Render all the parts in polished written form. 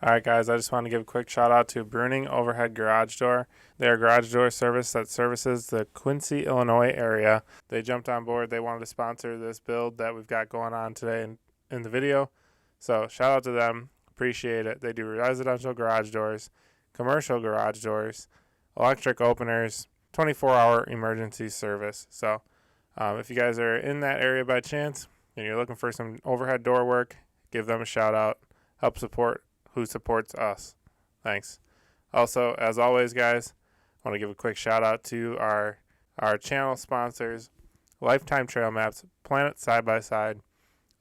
Alright guys, I just want to give a quick shout out to Bruening Overhead Garage Door. They are a garage door service that services the Quincy, Illinois area. They jumped on board. They wanted to sponsor this build that we've got going on today in the video. So shout out to them. Appreciate it. They do residential garage doors, commercial garage doors, electric openers, 24-hour emergency service. So if you guys are in that area by chance and you're looking for some overhead door work, give them a shout out. Help support who supports us. Thanks. Also, as always, guys, I want to give a quick shout out to our channel sponsors, Lifetime Trailmaps, Planet Side by Side,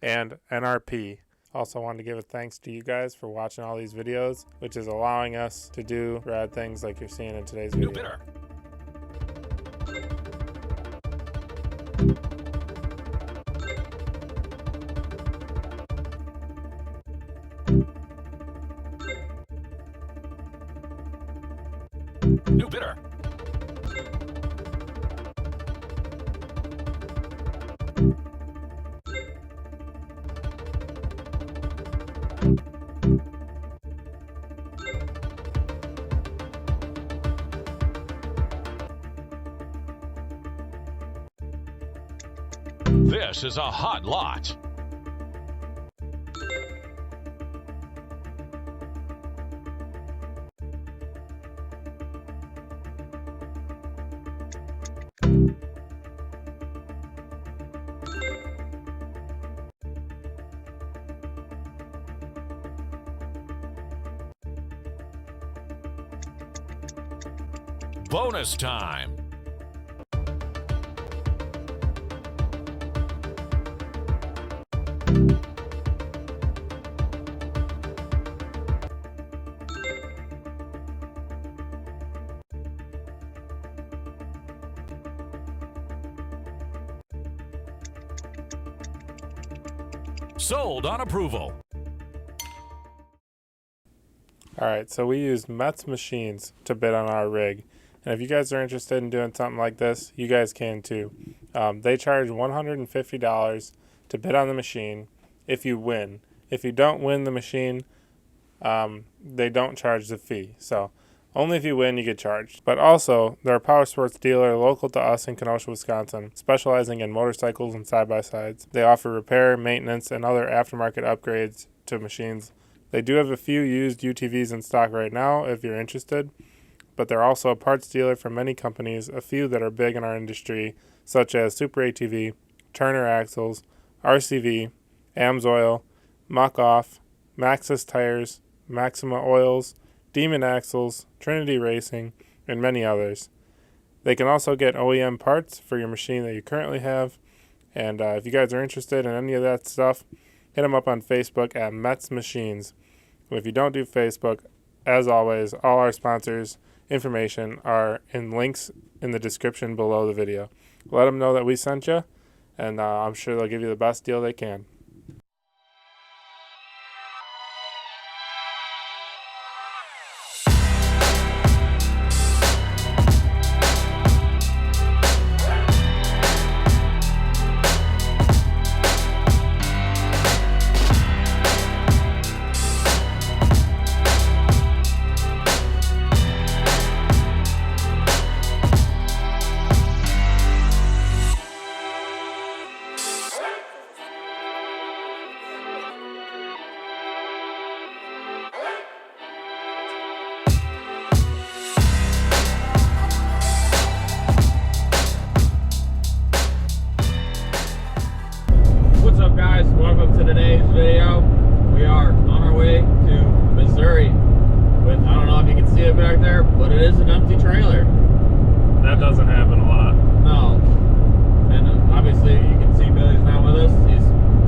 and NRP. Also wanted to give a thanks to you guys for watching all these videos, which is allowing us to do rad things like you're seeing in today's video. New bidder. New bidder. This is a hot lot. Bonus time. Sold on approval. Alright, so we used Metz Machines to bid on our rig. And if you guys are interested in doing something like this, you guys can too. They charge $150 to bid on the machine if you win. If you don't win the machine, they don't charge the fee. So only if you win, you get charged. But also, they're a Powersports dealer local to us in Kenosha, Wisconsin, specializing in motorcycles and side-by-sides. They offer repair, maintenance, and other aftermarket upgrades to machines. They do have a few used UTVs in stock right now if you're interested, but they're also a parts dealer for many companies, a few that are big in our industry, such as SuperATV, Turner Axles, RCV, Amsoil, Muck-Off, Maxxis Tires, Maxima Oils, Demon Axles, Trinity Racing, and many others. They can also get OEM parts for your machine that you currently have, and if you guys are interested in any of that stuff, hit them up on Facebook at Metz Machines. If you don't do Facebook, as always, all our sponsors' information are in links in the description below the video. Let them know that we sent you, and I'm sure they'll give you the best deal they can. What's up, guys? Welcome to today's video. We are on our way to Missouri with, I don't know if you can see it back there, but it is an empty trailer. That doesn't happen a lot. No. And obviously you can see Billy's not with us.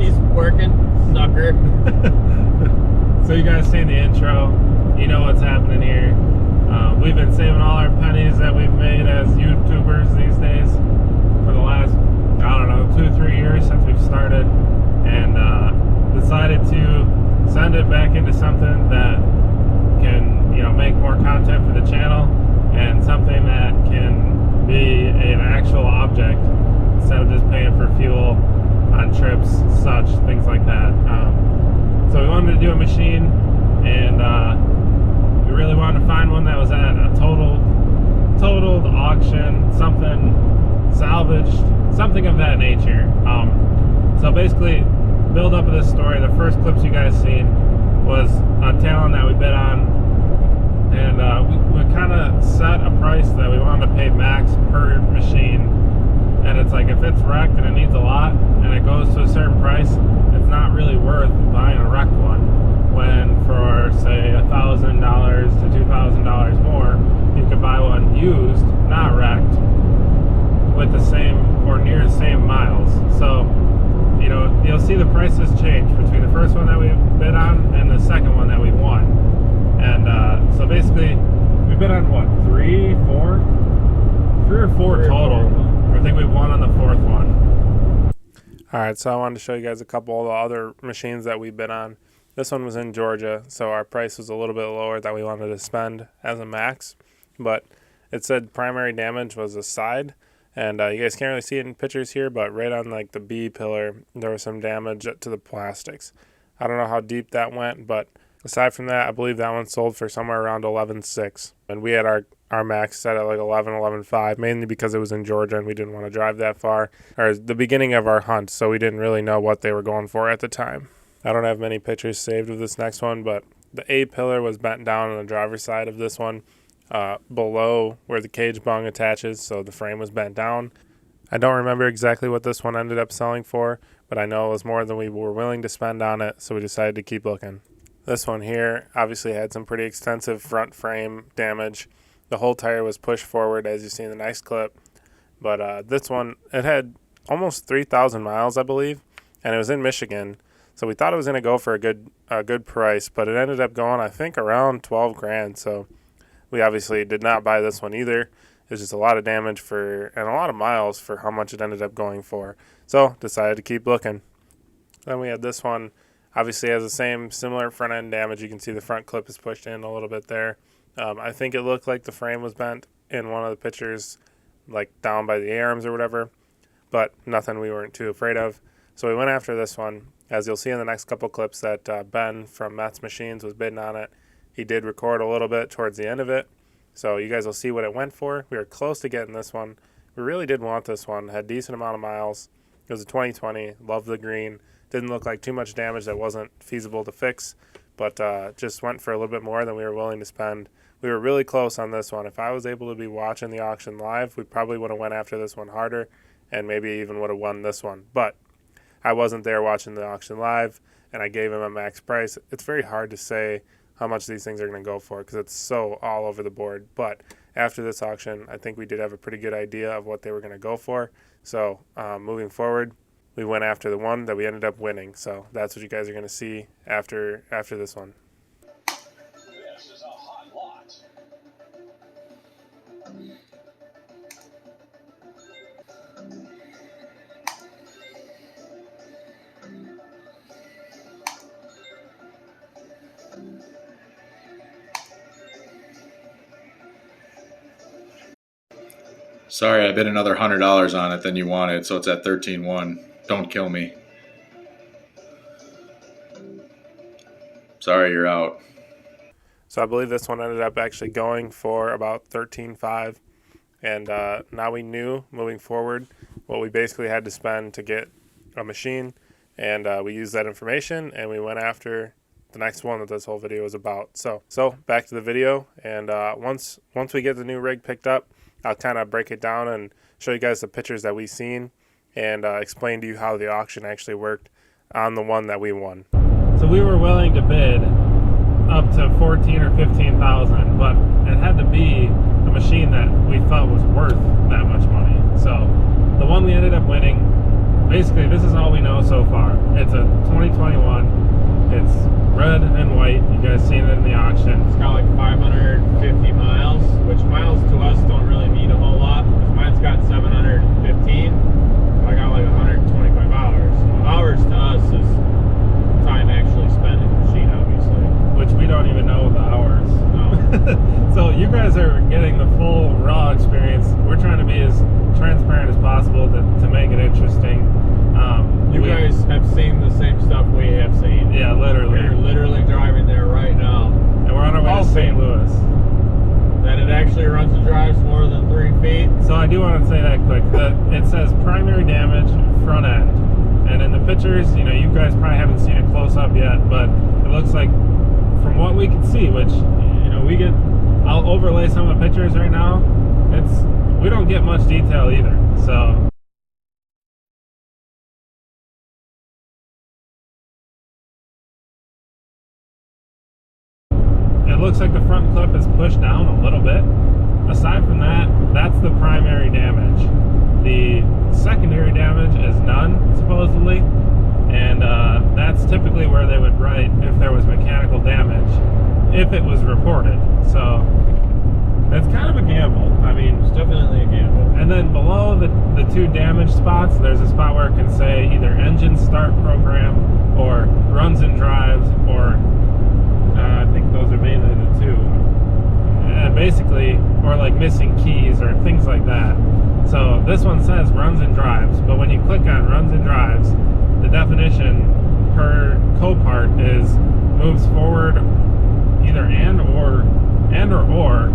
He's working, sucker. So you guys seen the intro, you know what's happening here. We've been saving all our pennies that we've made as YouTubers these days for the last, I don't know, 2-3 years since we've started, and decided to send it back into something that can, you know, make more content for the channel and something that can be an actual object instead of just paying for fuel on trips, such things like that. So we wanted to do a machine, and we really wanted to find one that was at a totaled auction, something salvaged, something of that nature. So basically, build up of this story, the first clips you guys seen was a Talon that we bid on, and we kind of set a price that we wanted to pay max per machine. And it's like, if it's wrecked and it needs a lot and it goes to a certain price, it's not really worth buying a wrecked one, when for say $1,000 to $2,000 more, you could buy one used, not wrecked, with the same or near the same miles. So, you know, you'll see the prices change between the first one that we bid on and the second one that we won. And so basically, we bid on what, three or four total. I think we won on the fourth one. Alright, so I wanted to show you guys a couple of the other machines that we bid on. This one was in Georgia, so our price was a little bit lower that we wanted to spend as a max. But it said primary damage was the side. And you guys can't really see it in pictures here, but right on like the B pillar, there was some damage to the plastics. I don't know how deep that went, but aside from that, I believe that one sold for somewhere around $11,600. And we had our max set at like $11,500, mainly because it was in Georgia and we didn't want to drive that far, or the beginning of our hunt, so we didn't really know what they were going for at the time. I don't have many pictures saved of this next one, but the A pillar was bent down on the driver's side of this one, below where the cage bung attaches, so the frame was bent down. I don't remember exactly what this one ended up selling for, but I know it was more than we were willing to spend on it, so we decided to keep looking. This one here obviously had some pretty extensive front frame damage. The whole tire was pushed forward, as you see in the next clip. But this one, it had almost 3,000 miles, I believe, and it was in Michigan. So we thought it was going to go for a good price, but it ended up going, I think, around 12 grand. So we obviously did not buy this one either. It was just a lot of damage and a lot of miles for how much it ended up going for. So decided to keep looking. Then we had this one. Obviously has the same similar front end damage. You can see the front clip is pushed in a little bit there. I think it looked like the frame was bent in one of the pictures, like down by the arms or whatever, but nothing we weren't too afraid of. So we went after this one. As you'll see in the next couple clips that Ben from Metz Machines was bidding on it. He did record a little bit towards the end of it. So you guys will see what it went for. We were close to getting this one. We really did want this one. Had a decent amount of miles. It was a 2020. Loved the green. Didn't look like too much damage that wasn't feasible to fix, but just went for a little bit more than we were willing to spend. We were really close on this one. If I was able to be watching the auction live, we probably would have went after this one harder and maybe even would have won this one. But I wasn't there watching the auction live, and I gave him a max price. It's very hard to say how much these things are going to go for because it's so all over the board. But after this auction, I think we did have a pretty good idea of what they were going to go for. So moving forward, we went after the one that we ended up winning. So that's what you guys are going to see after this one. This is a hot lot. Sorry, I bid another $100 on it than you wanted, so it's at $13,100. Don't kill me. Sorry, you're out. So I believe this one ended up actually going for about $13,500. And now we knew moving forward what we basically had to spend to get a machine. And we used that information and we went after the next one that this whole video is about. So back to the video. And once we get the new rig picked up, I'll kind of break it down and show you guys the pictures that we've seen and explain to you how the auction actually worked on the one that we won. So we were willing to bid up to $14,000 or $15,000, but it had to be a machine that we thought was worth that much money. So the one we ended up winning, basically this is all we know so far. It's a 2021. It's red and white. You guys seen it in the auction. It's got like 550 miles, which miles to us don't really mean a whole lot. Because mine's got 715. I got like 125 hours. So hours to us is time actually spent in the machine, obviously. Which we don't even know the hours. No. So you guys are getting the full raw experience. We're trying to be as transparent as possible to make it interesting. You guys have seen the same stuff we have seen. Yeah, literally. We're literally driving there right now. I do want to say that quick. It says primary damage front end. And in the pictures, you know, you guys probably haven't seen it close up yet, but it looks like, from what we can see, which, you know, I'll overlay some of the pictures right now. We don't get much detail either, so. It looks like the front clip is pushed down a little bit. Aside from that, that's the primary damage. The secondary damage is none, supposedly, and that's typically where they would write if there was mechanical damage, if it was reported. So that's kind of a gamble. I mean, It's definitely a gamble. and then below the two damage spots, there's a spot where it can say either engine start program or runs and drives, or I think those are mainly the two. And basically, or like missing keys or things like that. So this one says runs and drives, but when you click on runs and drives, the definition per co-part is moves forward either and or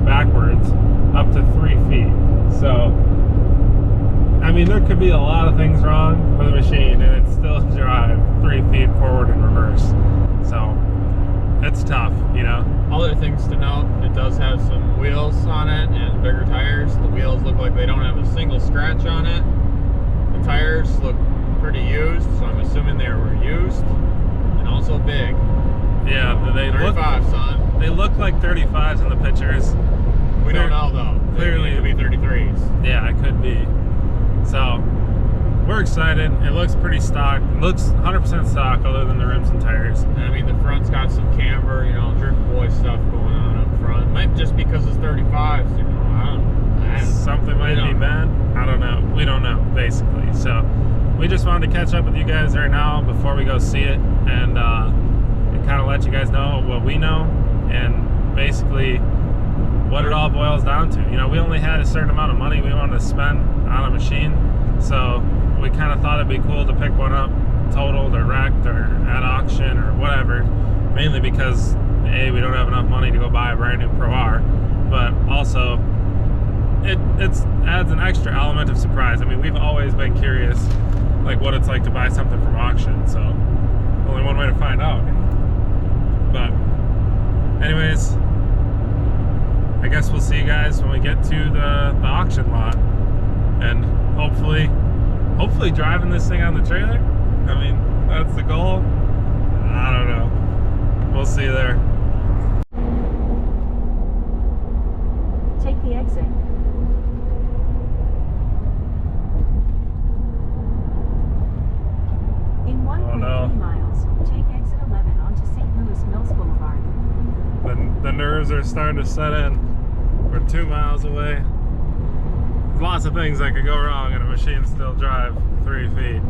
backwards up to 3 feet. So, I mean, there could be a lot of things wrong with a machine and it still drive 3 feet forward and reverse. So, it's tough, you know. Other things to note, it does have some wheels on it and bigger tires. The wheels look like they don't have a single scratch on it. The tires look pretty used, so I'm assuming they were used. And also big. Yeah, they 35, son. They look like 35s in the pictures. We don't know though. Clearly, it could be 33s. Yeah, it could be. So, we're excited. It looks pretty stock. It looks 100% stock other than the rims and tires. And I mean, the front's got some camber, you know, drift boy stuff going on up front. Might just because it's 35s, you know. I don't know. Something might be bad. I don't know. We don't know, basically. So, we just wanted to catch up with you guys right now before we go see it, and kind of let you guys know what we know and basically what it all boils down to. You know, we only had a certain amount of money we wanted to spend on a machine, so we kind of thought it'd be cool to pick one up totaled or wrecked or at auction or whatever, mainly because A, we don't have enough money to go buy a brand new Pro R, but also it adds an extra element of surprise. I mean, we've always been curious like what it's like to buy something from auction, so only one way to find out. But anyways, I guess we'll see you guys when we get to the auction lot, and hopefully driving this thing on the trailer. I mean, that's the goal. I don't know. We'll see you there. Take the exit. In 1.3 miles, take exit 11 onto St. Louis Mills Boulevard. The nerves are starting to set in. We're 2 miles away. There's lots of things that could go wrong and a machine still drive 3 feet.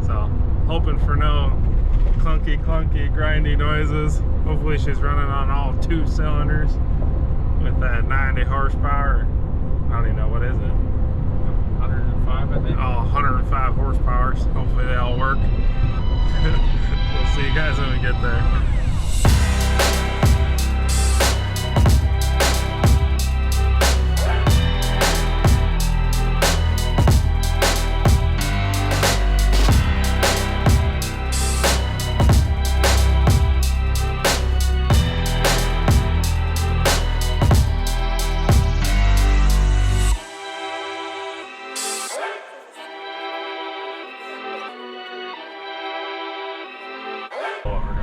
So, hoping for no clunky, grindy noises. Hopefully she's running on all 2 cylinders with that 90 horsepower. I don't even know, what is it? 105, I think. Oh, 105 horsepower. Hopefully they all work. We'll see you guys when we get there.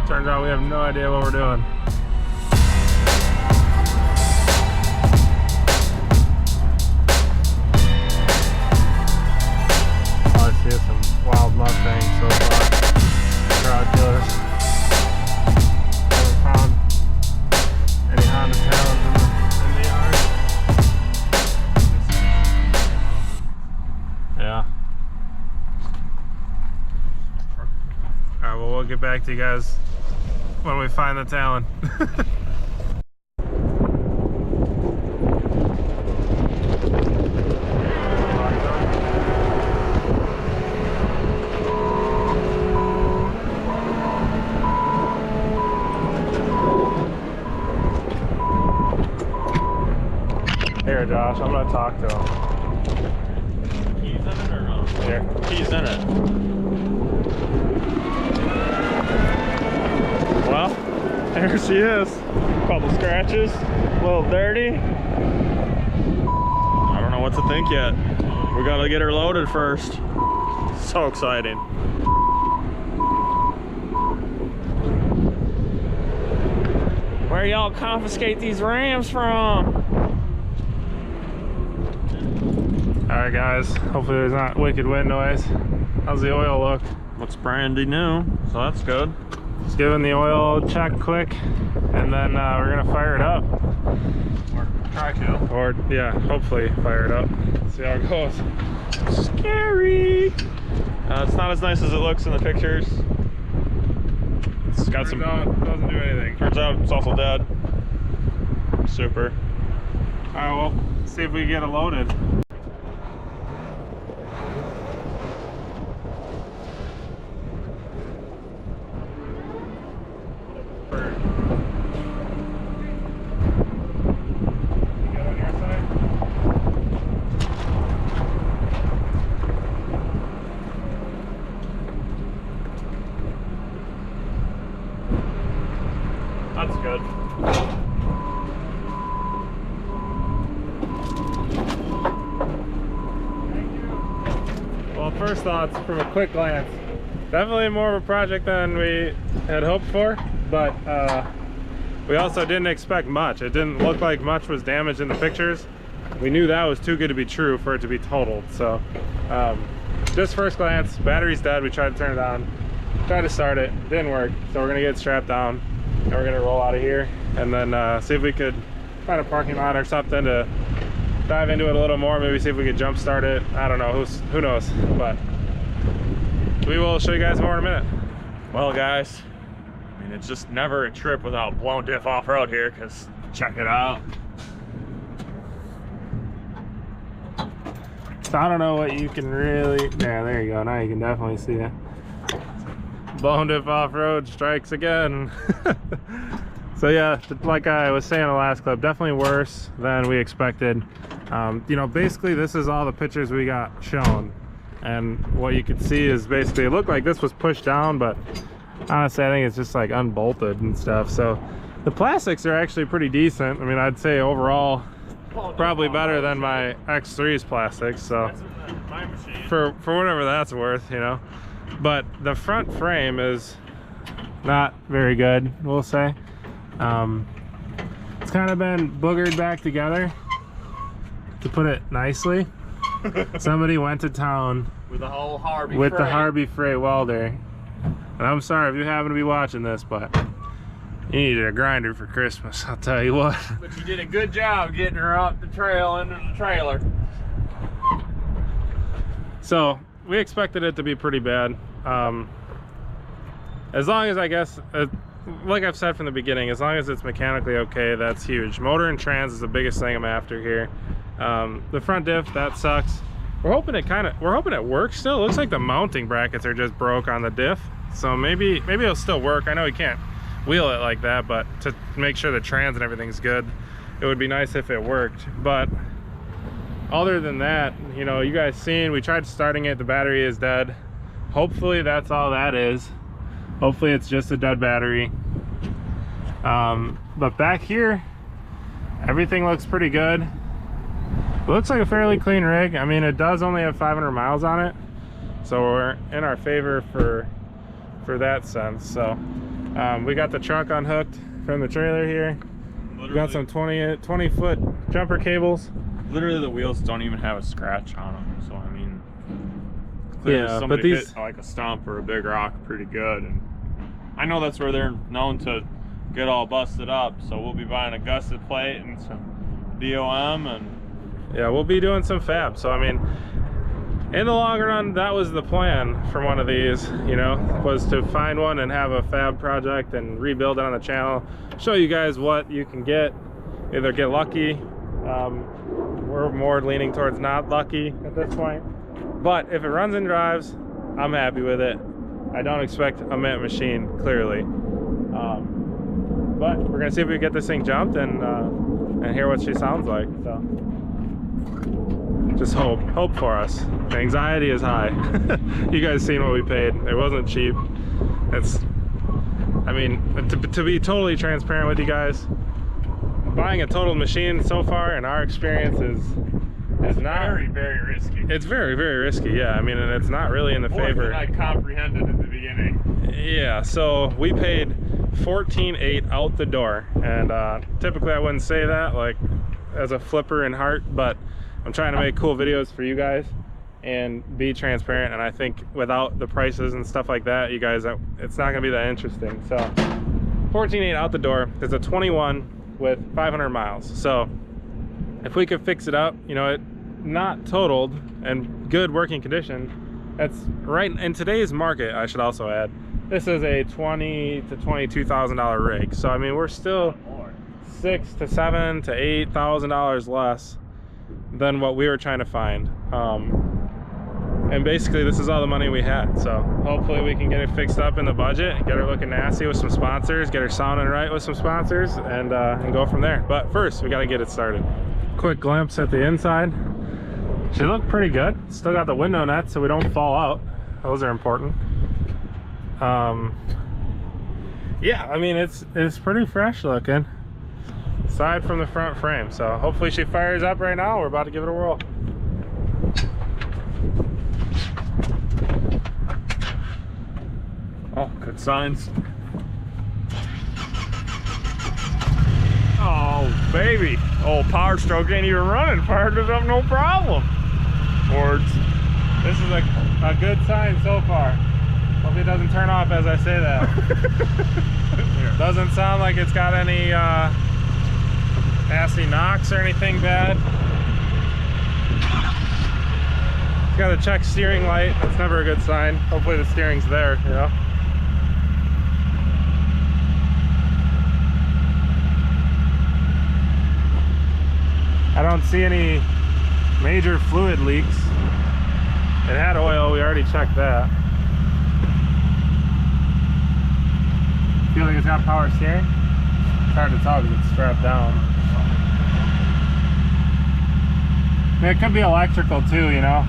Turns out we have no idea what we're doing. I see some wild Mustangs so far. Crowd killers. Haven't found any Honda Talons in the yard. Yeah. Alright, well, we'll get back to you guys when we find the Talon. Here, Josh, I'm gonna talk to him. Keys in it or no? Here. Keys in it. Well, there she is. Couple scratches, a little dirty. I don't know what to think yet. We gotta get her loaded first. So exciting. Where y'all confiscate these Rams from? Alright guys, hopefully there's not wicked wind noise. How's the oil look? Looks brandy new, so that's good. Just giving the oil a check quick, and then we're gonna fire it up. Or try to. Or yeah, hopefully fire it up. See how it goes. Scary! It's not as nice as it looks in the pictures. It's got Turns out it doesn't do anything. Turns out it's also dead. Super. Alright, well, see if we can get it loaded. That's good. Well, first thoughts from a quick glance, definitely more of a project than we had hoped for, but we also didn't expect much. It didn't look like much was damaged in the pictures. We knew that was too good to be true for it to be totaled. So just first glance, battery's dead. We tried to turn it on, tried to start it, didn't work. So we're gonna get it strapped down and we're gonna roll out of here and then see if we could find a parking lot or something to dive into it a little more. Maybe see if we could jump start it. I don't know, who knows, but we will show you guys more in a minute. Well, guys, I mean, it's just never a trip without blown diff off-road here, because check it out. So I don't know what you can really, yeah, there you go. Now you can definitely see it. Blown diff off-road strikes again. So yeah, like I was saying in the last clip, definitely worse than we expected. You know, basically this is all the pictures we got shown. And what you can see is basically, it looked like this was pushed down, but honestly, I think it's just like unbolted and stuff. So the plastics are actually pretty decent. I mean, I'd say overall, probably better than my X3's plastics. So for whatever that's worth, you know. But the front frame is not very good, we'll say. It's kind of been boogered back together, to put it nicely. Somebody went to town with the whole Harvey with the Harvey freight welder, and I'm sorry if you happen to be watching this, but you needed a grinder for Christmas, I'll tell you what. But you did a good job getting her up the trail into the trailer. So we expected it to be pretty bad. As long as, I guess, like I've said from the beginning, as long as it's mechanically okay, that's huge. Motor and trans is the biggest thing I'm after here. The front diff, that sucks. We're hoping it works still. It looks like the mounting brackets are just broke on the diff, so maybe it'll still work. I know you can't wheel it like that, but to make sure the trans and everything's good, it would be nice if it worked. But other than that, you know, you guys seen, we tried starting it, the battery is dead. Hopefully that's all that is. Hopefully it's just a dead battery. But back here, everything looks pretty good. It looks like a fairly clean rig. I mean, it does only have 500 miles on it, so we're in our favor for that sense. So we got the truck unhooked from the trailer here. We got some 20-foot jumper cables. Literally, the wheels don't even have a scratch on them. So I mean, clearly yeah, somebody but these hit like a stump or a big rock pretty good, and I know that's where they're known to get all busted up. So we'll be buying a gusset plate and some DOM, and yeah, we'll be doing some fab. So I mean, in the long run, that was the plan for one of these, you know, was to find one and have a fab project and rebuild it on the channel, show you guys what you can get, either get lucky. We're more leaning towards not lucky at this point, but if it runs and drives, I'm happy with it. I don't expect a mint machine, clearly, but we're gonna see if we can get this thing jumped and hear what she sounds like. So just hope for us. The anxiety is high. You guys seen what we paid. It wasn't cheap. It's, I mean, to be totally transparent with you guys, buying a totaled machine so far in our experience is not very risky. It's very risky, yeah. I mean, and it's not really in the favor. More than I comprehended at the beginning. Yeah, so we paid $14,800 out the door, and typically I wouldn't say that like as a flipper in heart, but I'm trying to make cool videos for you guys and be transparent, and I think without the prices and stuff like that, you guys, it's not gonna be that interesting. So $14,800 out the door. It's a 21 with 500 miles. So if we could fix it up, you know, it not totaled and good working condition, that's right in today's market. I should also add, this is a $20,000 to $22,000 rig. So I mean, we're still $6,000 to $7,000 to $8,000 less than what we were trying to find. And basically this is all the money we had. So hopefully we can get it fixed up in the budget and get her looking nasty with some sponsors, get her sounding right with some sponsors, and go from there. But first we got to get it started. Quick glimpse at the inside. She looked pretty good. Still got the window nets so we don't fall out. Those are important. Yeah, I mean, it's pretty fresh looking aside from the front frame. So hopefully she fires up right now. We're about to give it a whirl. Oh, good signs. Oh, baby. Oh, Power Stroke ain't even running. Fired it up, no problem. Words. This is a good sign so far. Hopefully it doesn't turn off as I say that. Doesn't sound like it's got any nasty knocks or anything bad. It's got a check steering light. That's never a good sign. Hopefully the steering's there, you know. I don't see any major fluid leaks. It had oil, we already checked that. Feel like it's got power steering? It's hard to tell because it's strapped down. I mean, it could be electrical too, you know.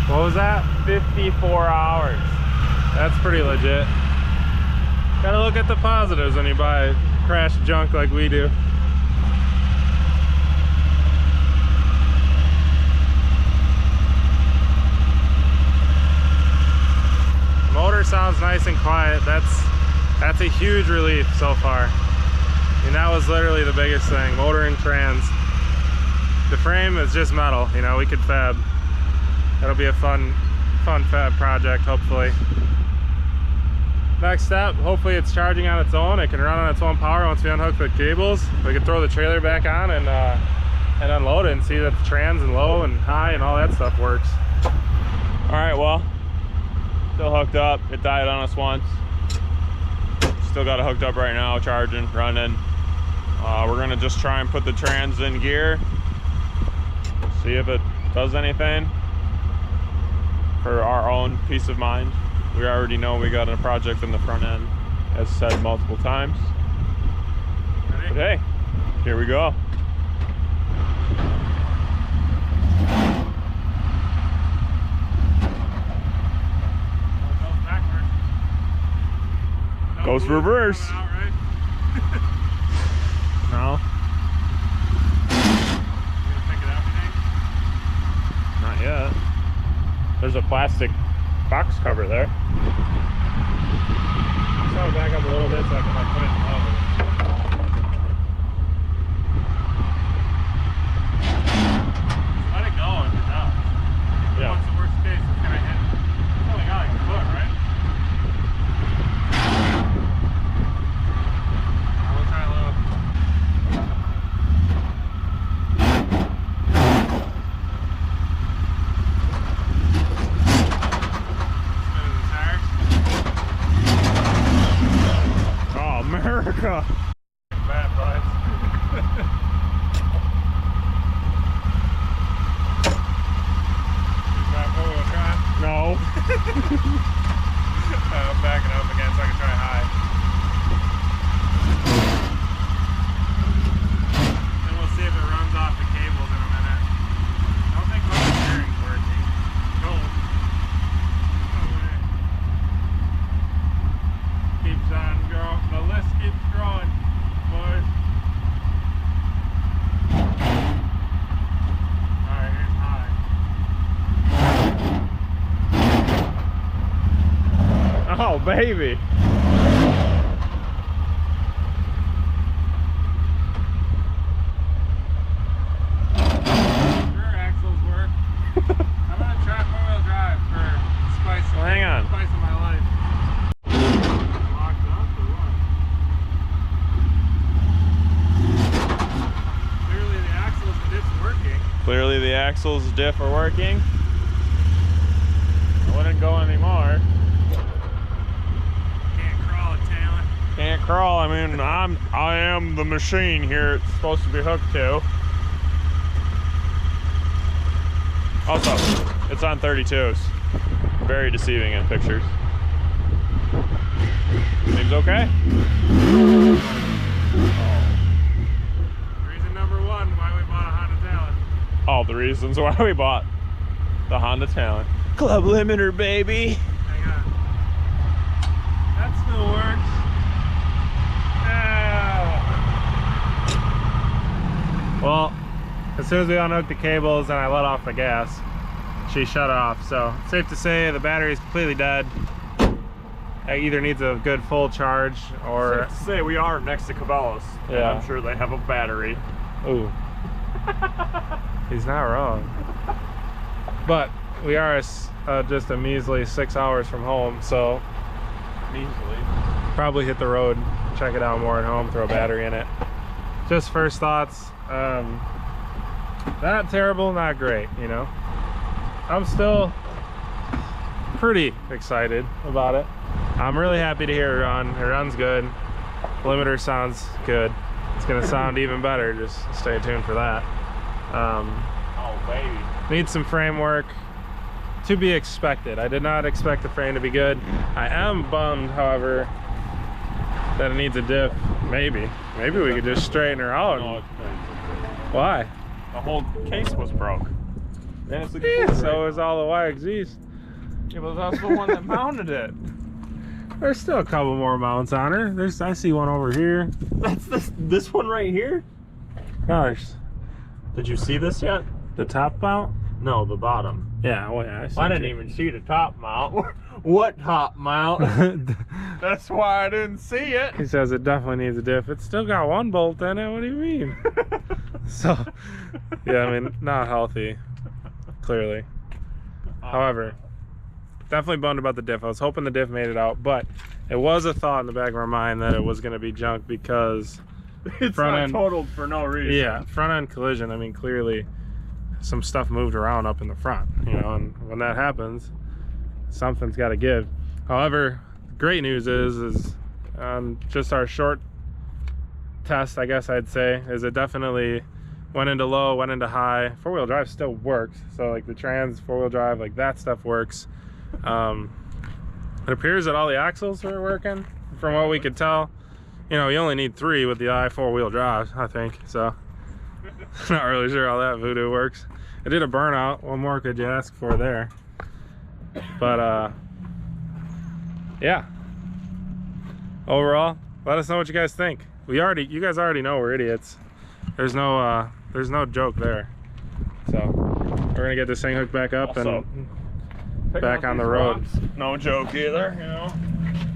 What was that? 54 hours. That's pretty legit. Gotta look at the positives when you buy crash junk like we do. The motor sounds nice and quiet. That's a huge relief so far. I mean, that was literally the biggest thing. Motor and trans. The frame is just metal, you know, we could fab. That'll be a fun fab project, hopefully. Next step, hopefully it's charging on its own. It can run on its own power once we unhook the cables. We can throw the trailer back on and unload it and see that the trans and low and high and all that stuff works. All right, well, still hooked up. It died on us once. Still got it hooked up right now, charging, running. We're gonna just try and put the trans in gear, see if it does anything. For our own peace of mind, we already know we got a project in the front end, as said multiple times. Ready? But hey, here we go. Goes reverse. No. Not yet. There's a plastic box cover there. So back up a little bit so I can like put it in low. Let it go if it does. Yeah. What's the worst case? It's gonna hit. It's only got like a foot, right? We'll try a little. Oh, America! baby. Rear axles work. I'm gonna try 4-wheel drive for spice. Well, hang on. Spice of my life. Locked up or what? Clearly the axles and diff's working. Clearly the axles, diff are working. I wouldn't go anymore. Can't crawl it, Talon. Can't crawl. I mean, I am the machine here. It's supposed to be hooked to. Also, it's on 32s. Very deceiving in pictures. Seems okay. Reason number one why we bought a Honda Talon. All the reasons why we bought the Honda Talon. Club limiter, baby. Hang on. That still works. Yeah. Well, as soon as we unhooked the cables and I let off the gas, she shut off. So it's safe to say the battery is completely dead. It either needs a good full charge or... Safe to say we are next to Cabela's. Yeah. I'm sure they have a battery. Ooh. He's not wrong. But we are just a measly 6 hours from home, so Easily. probably hit the road, check it out more at home, throw a battery in it. Just first thoughts, not terrible, not great, you know. I'm still pretty excited about it. I'm really happy to hear it run. It runs good. Limiter sounds good. It's gonna sound even better, just stay tuned for that. Oh, baby. Needs some framework. To be expected. I did not expect the frame to be good. I am bummed, however, that it needs a diff. Maybe we could just straighten her out. No, it's Why? the whole case was broke. And it's Yeah, so is all the YXZs. Yeah, but that's the one that mounted it. There's still a couple more mounts on her. I see one over here. That's this one right here? Gosh, Did you see this yet? the top mount? No, the bottom. Yeah, well, yeah, I see. I didn't even see the top mount. What top mount? That's why I didn't see it. He says it definitely needs a diff. It's still got one bolt in it. What do you mean? So, yeah, I mean, not healthy, clearly. However, definitely bummed about the diff. I was hoping the diff made it out, but it was a thought in the back of our mind that it was going to be junk because It's front not end, totaled for no reason. yeah, front end collision. I mean, clearly some stuff moved around up in the front, you know, and when that happens, something's got to give. However, great news is just our short test, I guess I'd say, is it definitely went into low, went into high. 4-wheel drive still works, so like the trans 4-wheel drive, like that stuff works. It appears that all the axles are working from what we could tell. You know, you only need 3 with the i4-wheel drive, I think, so not really sure how that voodoo works. It did a burnout. What more could you ask for there? But yeah, overall, let us know what you guys think. You guys already know we're idiots. There's no joke there. So we're gonna get this thing hooked back up Also, and back on the road. Rocks, no joke either, you know.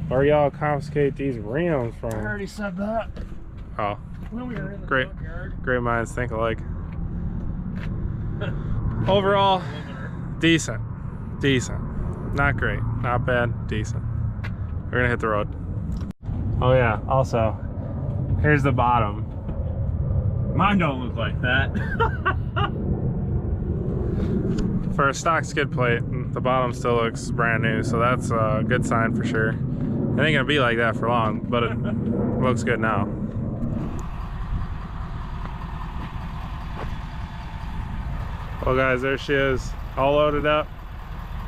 Where y'all confiscate these rims from? I already said that. Oh, When we were in the great, junkyard. great minds think alike. Overall, decent, not great, not bad, decent. We're gonna hit the road. Oh yeah, also, here's the bottom. Mine don't look like that. For a stock skid plate, the bottom still looks brand new, so that's a good sign for sure. It ain't gonna be like that for long, but it looks good now. Well guys, there she is, all loaded up.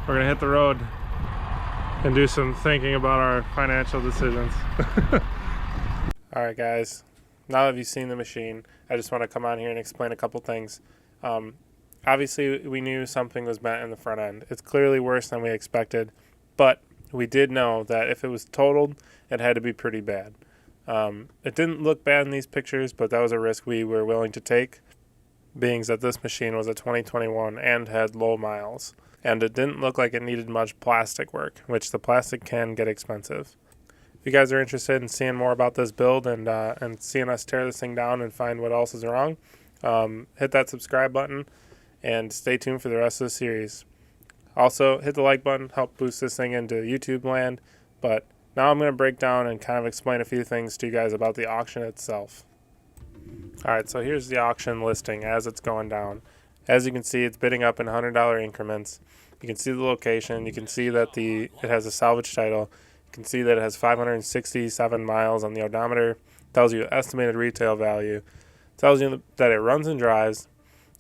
We're gonna hit the road and do some thinking about our financial decisions. All right guys, now that you've seen the machine, I just want to come on here and explain a couple things. Obviously we knew something was bent in the front end. It's clearly worse than we expected, but we did know that if it was totaled, it had to be pretty bad. It didn't look bad in these pictures, but that was a risk we were willing to take, being that this machine was a 2021 and had low miles. and it didn't look like it needed much plastic work, which the plastic can get expensive. If you guys are interested in seeing more about this build and seeing us tear this thing down and find what else is wrong, hit that subscribe button and stay tuned for the rest of the series. Also, hit the like button, help boost this thing into YouTube land. But now I'm going to break down and kind of explain a few things to you guys about the auction itself. Alright, so here's the auction listing as it's going down. As you can see, it's bidding up in $100 increments. You can see the location. You can see that it has a salvage title. You can see that it has 567 miles on the odometer. Tells you estimated retail value. Tells you that it runs and drives.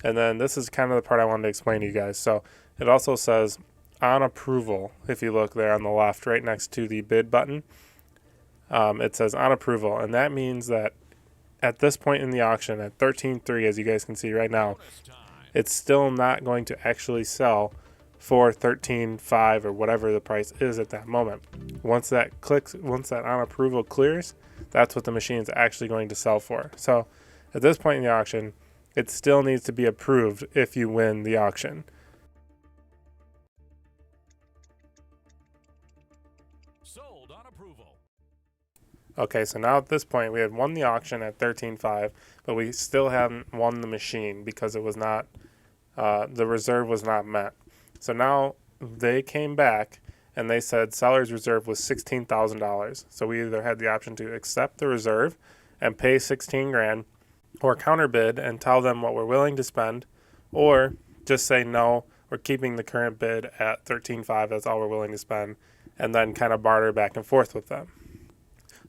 And then this is kind of the part I wanted to explain to you guys. So it also says on approval. If you look there on the left, right next to the bid button, it says on approval. And that means that at this point in the auction, at 13.3, as you guys can see right now, it's still not going to actually sell for 13.5 or whatever the price is at that moment. Once that on approval clears, that's what the machine is actually going to sell for. So at this point in the auction, it still needs to be approved if you win the auction. Sold on approval. Okay, so now at this point, we had won the auction at 13.5, but we still haven't won the machine because it was not, the reserve was not met. So now they came back and they said seller's reserve was $16,000. So we either had the option to accept the reserve and pay 16 grand, or counterbid and tell them what we're willing to spend, or just say no, we're keeping the current bid at 13.5, that's all we're willing to spend, and then kind of barter back and forth with them.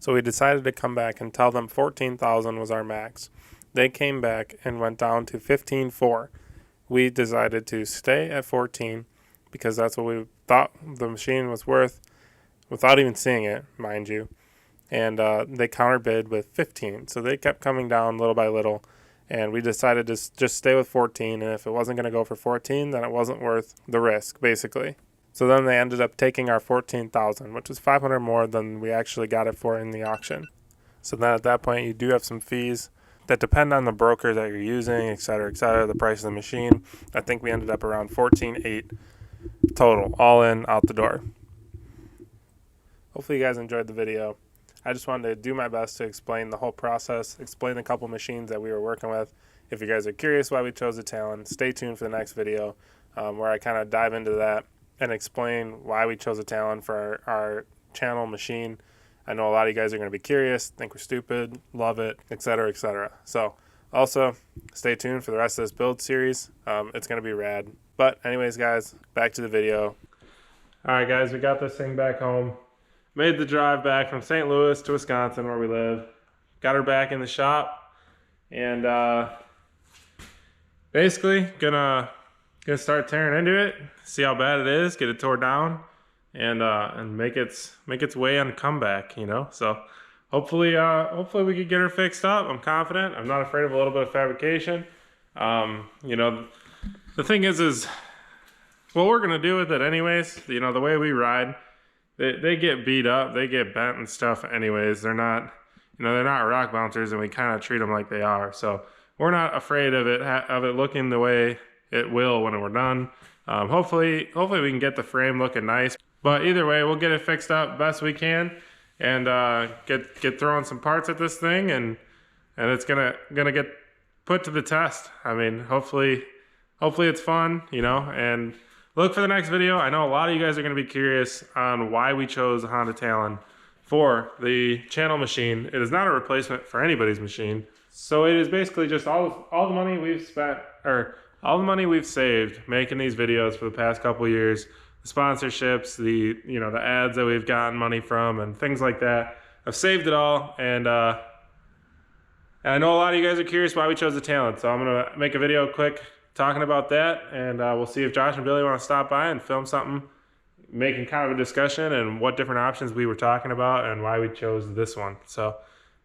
So we decided to come back and tell them 14,000 was our max. They came back and went down to 15.4. We decided to stay at 14 because that's what we thought the machine was worth without even seeing it, mind you. And they counterbid with 15. So they kept coming down little by little, and we decided to just stay with 14, and if it wasn't going to go for 14, then it wasn't worth the risk, basically. So then they ended up taking our 14,000, which was 500 more than we actually got it for in the auction. So then at that point, you do have some fees that depend on the broker that you're using, et cetera, the price of the machine. I think we ended up around 14.8 total, all in, out the door. Hopefully you guys enjoyed the video. I just wanted to do my best to explain the whole process, explain a couple machines that we were working with. If you guys are curious why we chose the Talon, stay tuned for the next video where I kind of dive into that and explain why we chose a Talon for our channel machine. I know a lot of you guys are going to be curious, think we're stupid, love it, etc., etc. So also stay tuned for the rest of this build series. It's going to be rad. But anyways, guys, back to the video. All right, guys, we got this thing back home. Made the drive back from St. Louis to Wisconsin, where we live. Got her back in the shop, and basically gonna start tearing into it, see how bad it is, get it tore down, and make its way on comeback, you know. So hopefully we can get her fixed up. I'm confident. I'm not afraid of a little bit of fabrication. You know, the thing is what we're gonna do with it anyways. You know, the way we ride, they get beat up, they get bent and stuff anyways. They're not, you know, they're not rock bouncers, and we kind of treat them like they are. So we're not afraid of it looking the way it will when we're done. Hopefully we can get the frame looking nice. But either way, we'll get it fixed up best we can, and get throwing some parts at this thing, and it's gonna get put to the test. I mean, hopefully it's fun, you know, and look for the next video. I know a lot of you guys are going to be curious on why we chose a Honda Talon for the channel machine. It is not a replacement for anybody's machine. So it is basically just all the money we've spent, or all the money we've saved making these videos for the past couple of years, the sponsorships, the ads that we've gotten money from and things like that. I've saved it all, and I know a lot of you guys are curious why we chose the Talon. So I'm going to make a video quick talking about that, and we'll see if Josh and Billy want to stop by and film something, making kind of a discussion and what different options we were talking about and why we chose this one. So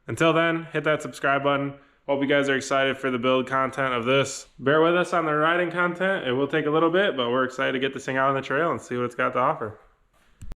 until then, hit that subscribe button. Hope you guys are excited for the build content of this. Bear with us on the riding content. It will take a little bit, but we're excited to get this thing out on the trail and see what it's got to offer.